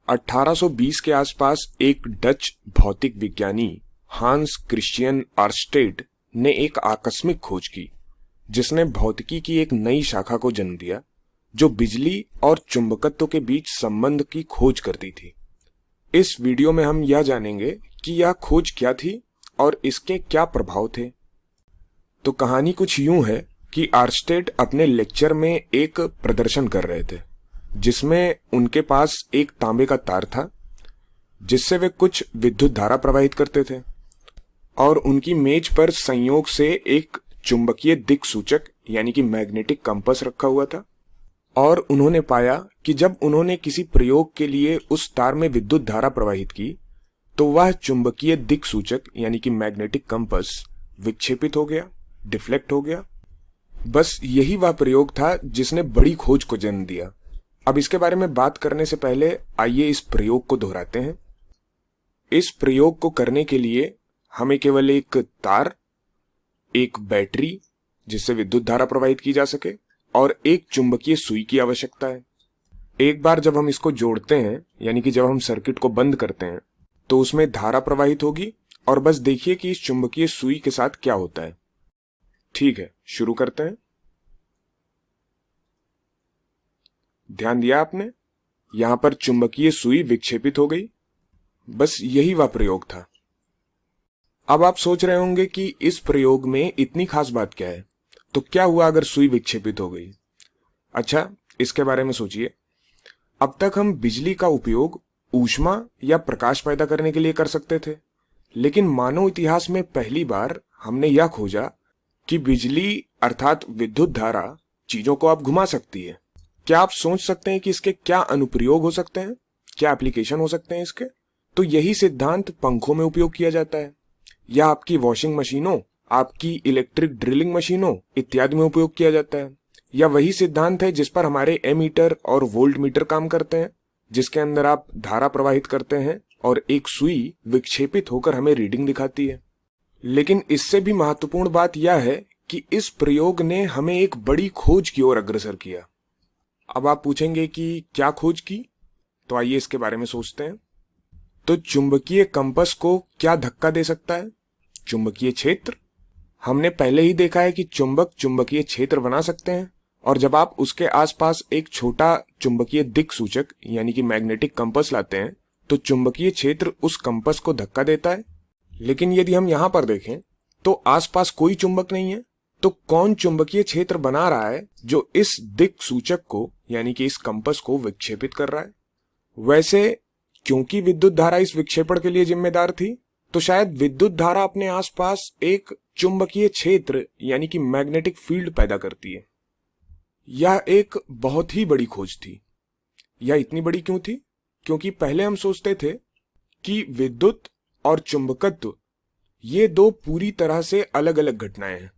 1820 के आसपास एक डच भौतिक विज्ञानी हांस क्रिश्चियन आर्स्टेड ने एक आकस्मिक खोज की जिसने भौतिकी की एक नई शाखा को जन्म दिया जो बिजली और चुंबकत्व के बीच संबंध की खोज करती थी। इस वीडियो में हम यह जानेंगे कि यह खोज क्या थी और इसके क्या प्रभाव थे। तो कहानी कुछ यूं है कि आर्स्टेड अपने लेक्चर में एक प्रदर्शन कर रहे थे जिसमें उनके पास एक तांबे का तार था जिससे वे कुछ विद्युत धारा प्रवाहित करते थे और उनकी मेज पर संयोग से एक चुंबकीय दिक्सूचक यानी कि मैग्नेटिक कंपास रखा हुआ था और उन्होंने पाया कि जब उन्होंने किसी प्रयोग के लिए उस तार में विद्युत धारा प्रवाहित की तो वह चुंबकीय दिक्सूचक यानी कि मैग्नेटिक कंपास विक्षेपित हो गया, डिफ्लेक्ट हो गया। बस यही वह प्रयोग था जिसने बड़ी खोज को जन्म दिया। अब इसके बारे में बात करने से पहले आइए इस प्रयोग को दोहराते हैं। इस प्रयोग को करने के लिए हमें केवल एक तार, एक बैटरी जिससे विद्युत धारा प्रवाहित की जा सके और एक चुंबकीय सुई की आवश्यकता है। एक बार जब हम इसको जोड़ते हैं यानी कि जब हम सर्किट को बंद करते हैं तो उसमें धारा प्रवाहित होगी और बस देखिए कि इस चुंबकीय सुई के साथ क्या होता है। ठीक है, शुरू करते हैं। ध्यान दिया आपने, यहां पर चुंबकीय सुई विक्षेपित हो गई। बस यही वह प्रयोग था। अब आप सोच रहे होंगे कि इस प्रयोग में इतनी खास बात क्या है, तो क्या हुआ अगर सुई विक्षेपित हो गई। अच्छा, इसके बारे में सोचिए। अब तक हम बिजली का उपयोग ऊष्मा या प्रकाश पैदा करने के लिए कर सकते थे, लेकिन मानव इतिहास में पहली बार हमने यह खोजा कि बिजली अर्थात विद्युत धारा चीजों को अब घुमा सकती है। क्या आप सोच सकते हैं कि इसके क्या अनुप्रयोग हो सकते हैं, क्या एप्लीकेशन हो सकते हैं इसके? तो यही सिद्धांत पंखों में उपयोग किया जाता है या आपकी वॉशिंग मशीनों, आपकी इलेक्ट्रिक ड्रिलिंग मशीनों इत्यादि में उपयोग किया जाता है। या वही सिद्धांत है जिस पर हमारे एमीटर और वोल्ट मीटर काम करते हैं, जिसके अंदर आप धारा प्रवाहित करते हैं और एक सुई विक्षेपित होकर हमें रीडिंग दिखाती है। लेकिन इससे भी महत्वपूर्ण बात यह है कि इस प्रयोग ने हमें एक बड़ी खोज की ओर अग्रसर किया। अब आप पूछेंगे कि क्या खोज की, तो आइए इसके बारे में सोचते हैं। तो चुंबकीय कंपास को क्या धक्का दे सकता है? चुंबकीय क्षेत्र। हमने पहले ही देखा है कि चुंबक चुंबकीय क्षेत्र बना सकते हैं और जब आप उसके आसपास एक छोटा चुंबकीय दिक्सूचक यानी कि मैग्नेटिक कंपास लाते हैं तो चुंबकीय क्षेत्र उस कंपास को धक्का देता है। लेकिन यदि हम यहां पर देखें तो आसपास कोई चुंबक नहीं है, तो कौन चुंबकीय क्षेत्र बना रहा है जो इस दिक्सूचक को यानी कि इस कंपास को विक्षेपित कर रहा है? वैसे क्योंकि विद्युत धारा इस विक्षेपण के लिए जिम्मेदार थी, तो शायद विद्युत धारा अपने आसपास एक चुंबकीय क्षेत्र यानी कि मैग्नेटिक फील्ड पैदा करती है। यह एक बहुत ही बड़ी खोज थी। यह इतनी बड़ी क्यों थी? क्योंकि पहले हम सोचते थे कि विद्युत और चुंबकत्व ये दो पूरी तरह से अलग अलग घटनाएं हैं,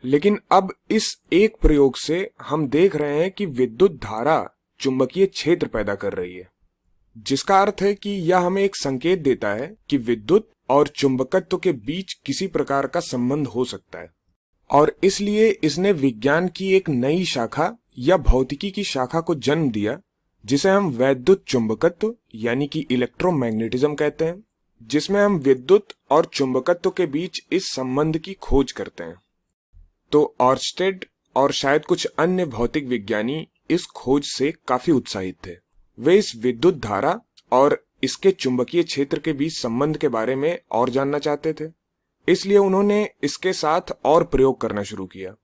लेकिन अब इस एक प्रयोग से हम देख रहे हैं कि विद्युत धारा चुंबकीय क्षेत्र पैदा कर रही है, जिसका अर्थ है कि यह हमें एक संकेत देता है कि विद्युत और चुंबकत्व के बीच किसी प्रकार का संबंध हो सकता है और इसलिए इसने विज्ञान की एक नई शाखा या भौतिकी की शाखा को जन्म दिया जिसे हम वैद्युत चुंबकत्व यानी कि इलेक्ट्रोमैग्नेटिज्म कहते हैं, जिसमें हम विद्युत और चुंबकत्व के बीच इस संबंध की खोज करते हैं। तो ऑर्स्टेड और शायद कुछ अन्य भौतिक विज्ञानी इस खोज से काफी उत्साहित थे। वे इस विद्युत धारा और इसके चुंबकीय क्षेत्र के बीच संबंध के बारे में और जानना चाहते थे, इसलिए उन्होंने इसके साथ और प्रयोग करना शुरू किया।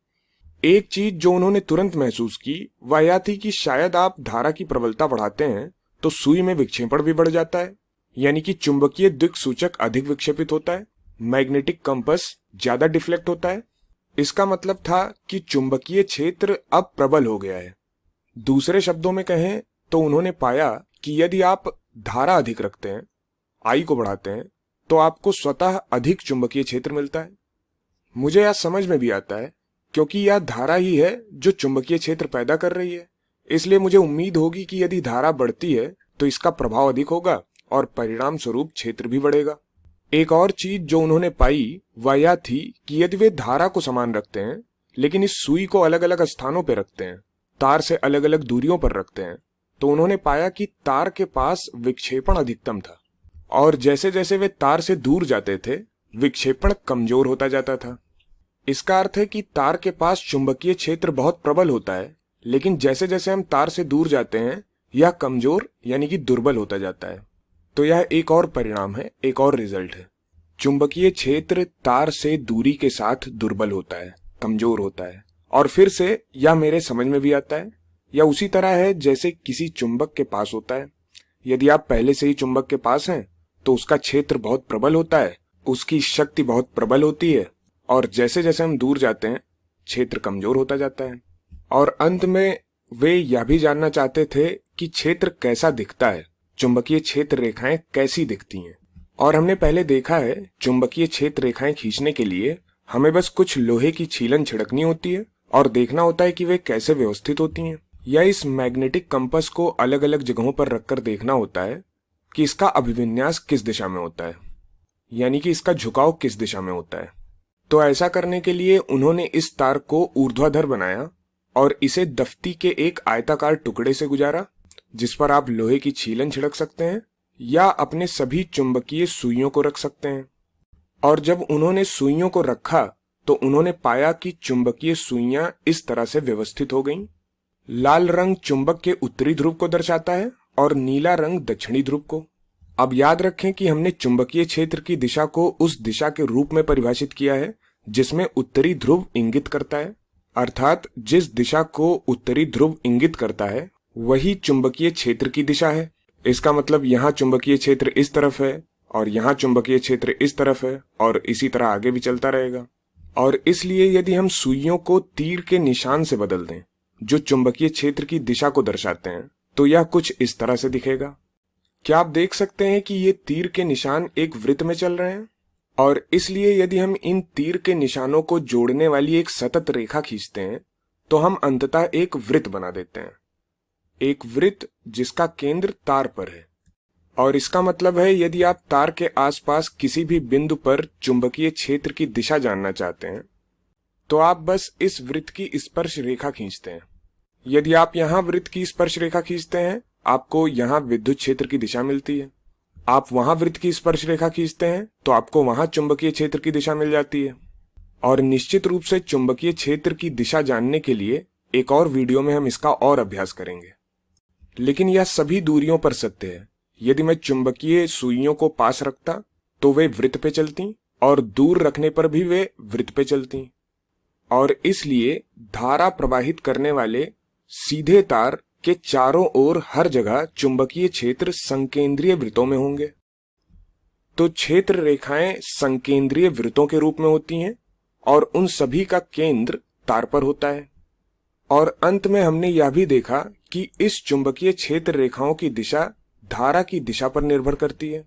एक चीज जो उन्होंने तुरंत महसूस की वह यह थी कि शायद आप धारा की प्रबलता बढ़ाते हैं तो सुई में विक्षेपण भी बढ़ जाता है, यानी कि चुंबकीय दिक्सूचक अधिक विक्षेपित होता है, मैग्नेटिक कंपास ज्यादा डिफ्लेक्ट होता है। इसका मतलब था कि चुंबकीय क्षेत्र अब प्रबल हो गया है। दूसरे शब्दों में कहें तो उन्होंने पाया कि यदि आप धारा अधिक रखते हैं, आई को बढ़ाते हैं, तो आपको स्वतः अधिक चुंबकीय क्षेत्र मिलता है। मुझे यह समझ में भी आता है क्योंकि यह धारा ही है जो चुंबकीय क्षेत्र पैदा कर रही है, इसलिए मुझे उम्मीद होगी कि यदि धारा बढ़ती है तो इसका प्रभाव अधिक होगा और परिणाम स्वरूप क्षेत्र भी बढ़ेगा। एक और चीज जो उन्होंने पाई वह यह थी कि यदि वे धारा को समान रखते हैं लेकिन इस सुई को अलग अलग स्थानों पर रखते हैं, तार से अलग अलग दूरियों पर रखते हैं, तो उन्होंने पाया कि तार के पास विक्षेपण अधिकतम था, और जैसे जैसे वे तार से दूर जाते थे विक्षेपण कमजोर होता जाता था। इसका अर्थ है कि तार के पास चुंबकीय क्षेत्र बहुत प्रबल होता है, लेकिन जैसे जैसे हम तार से दूर जाते हैं यह कमजोर यानी कि दुर्बल होता जाता है। तो यह एक और परिणाम है, एक और रिजल्ट है। चुंबकीय क्षेत्र तार से दूरी के साथ दुर्बल होता है, कमजोर होता है। और फिर से यह मेरे समझ में भी आता है, यह उसी तरह है जैसे किसी चुंबक के पास होता है। यदि आप पहले से ही चुंबक के पास हैं तो उसका क्षेत्र बहुत प्रबल होता है, उसकी शक्ति बहुत प्रबल होती है, और जैसे जैसे हम दूर जाते हैं क्षेत्र कमजोर होता जाता है। और अंत में वे यह भी जानना चाहते थे कि क्षेत्र कैसा दिखता है, चुंबकीय क्षेत्र रेखाएं कैसी दिखती हैं। और हमने पहले देखा है चुंबकीय क्षेत्र रेखाएं खींचने के लिए हमें बस कुछ लोहे की छीलन छिड़कनी होती है और देखना होता है कि वे कैसे व्यवस्थित होती हैं, या इस मैग्नेटिक कंपास को अलग अलग जगहों पर रखकर देखना होता है कि इसका अभिविन्यास किस दिशा में होता है, यानी कि इसका झुकाव किस दिशा में होता है। तो ऐसा करने के लिए उन्होंने इस तार को ऊर्ध्वाधर बनाया और इसे दफ्ती के एक आयताकार टुकड़े से गुजारा, जिस पर आप लोहे की छीलन छिड़क सकते हैं या अपने सभी चुंबकीय सुइयों को रख सकते हैं। और जब उन्होंने सुइयों को रखा तो उन्होंने पाया कि चुंबकीय सुइयां इस तरह से व्यवस्थित हो गईं। लाल रंग चुंबक के उत्तरी ध्रुव को दर्शाता है और नीला रंग दक्षिणी ध्रुव को। अब याद रखें कि हमने चुंबकीय क्षेत्र की दिशा को उस दिशा के रूप में परिभाषित किया है जिसमें उत्तरी ध्रुव इंगित करता है, अर्थात जिस दिशा को उत्तरी ध्रुव इंगित करता है वही चुंबकीय क्षेत्र की दिशा है। इसका मतलब यहाँ चुंबकीय क्षेत्र इस तरफ है और यहाँ चुंबकीय क्षेत्र इस तरफ है, और इसी तरह आगे भी चलता रहेगा। और इसलिए यदि हम सुइयों को तीर के निशान से बदल दें जो चुंबकीय क्षेत्र की दिशा को दर्शाते हैं तो यह कुछ इस तरह से दिखेगा। क्या आप देख सकते हैं कि ये तीर के निशान एक वृत्त में चल रहे हैं, और इसलिए यदि हम इन तीर के निशानों को जोड़ने वाली एक सतत रेखा खींचते हैं तो हम अंततः एक वृत्त बना देते हैं, एक वृत्त जिसका केंद्र तार पर है। और इसका मतलब है यदि आप तार के आसपास किसी भी बिंदु पर चुंबकीय क्षेत्र की दिशा जानना चाहते हैं तो आप बस इस वृत्त की स्पर्श रेखा खींचते हैं। यदि आप यहाँ वृत्त की स्पर्श रेखा खींचते हैं आपको यहाँ विद्युत क्षेत्र की दिशा मिलती है। आप वहां वृत्त की स्पर्श रेखा खींचते हैं तो आपको वहां चुंबकीय क्षेत्र की दिशा मिल जाती है। और निश्चित रूप से चुंबकीय क्षेत्र की दिशा जानने के लिए एक और वीडियो में हम इसका और अभ्यास करेंगे। लेकिन यह सभी दूरियों पर सत्य है। यदि मैं चुंबकीय सुइयों को पास रखता तो वे वृत्त पे चलती, और दूर रखने पर भी वे वृत्त पे चलती। और इसलिए धारा प्रवाहित करने वाले सीधे तार के चारों ओर हर जगह चुंबकीय क्षेत्र संकेंद्रीय वृत्तों में होंगे। तो क्षेत्र रेखाएं संकेंद्रीय वृत्तों के रूप में होती हैं और उन सभी का केंद्र तार पर होता है। और अंत में हमने यह भी देखा कि इस चुंबकीय क्षेत्र रेखाओं की दिशा धारा की दिशा पर निर्भर करती है।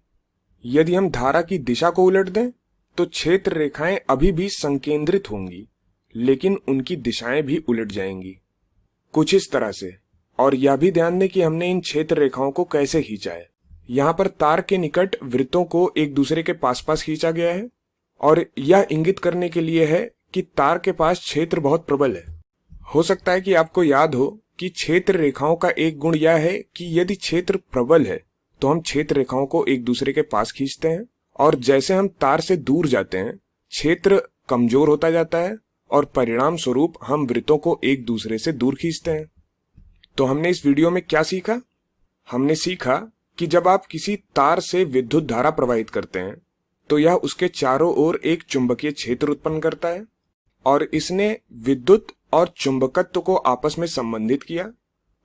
यदि हम धारा की दिशा को उलट दें तो क्षेत्र रेखाएं अभी भी संकेंद्रित होंगी, लेकिन उनकी दिशाएं भी उलट जाएंगी कुछ इस तरह से। और यह भी ध्यान दें कि हमने इन क्षेत्र रेखाओं को कैसे खींचा है। यहाँ पर तार के निकट वृत्तों को एक दूसरे के पास पास खींचा गया है, और यह इंगित करने के लिए है कि तार के पास क्षेत्र बहुत प्रबल है। हो सकता है कि आपको याद हो कि क्षेत्र रेखाओं का एक गुण यह है कि यदि क्षेत्र प्रबल है तो हम क्षेत्र रेखाओं को एक दूसरे के पास खींचते हैं, और जैसे हम तार से दूर जाते हैं क्षेत्र कमजोर होता जाता है, और परिणाम स्वरूप हम वृत्तों को एक दूसरे से दूर खींचते हैं। तो हमने इस वीडियो में क्या सीखा? हमने सीखा कि जब आप किसी तार से विद्युत धारा प्रवाहित करते हैं तो यह उसके चारों ओर एक चुंबकीय क्षेत्र उत्पन्न करता है, और इसने विद्युत और चुंबकत्व को आपस में संबंधित किया।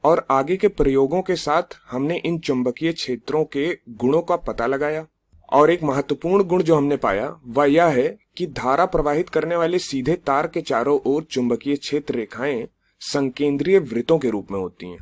और आगे के प्रयोगों के साथ हमने इन चुंबकीय क्षेत्रों के गुणों का पता लगाया। और एक महत्वपूर्ण गुण जो हमने पाया वह यह है कि धारा प्रवाहित करने वाले सीधे तार के चारों ओर चुंबकीय क्षेत्र रेखाएं संकेंद्रीय वृत्तों के रूप में होती हैं।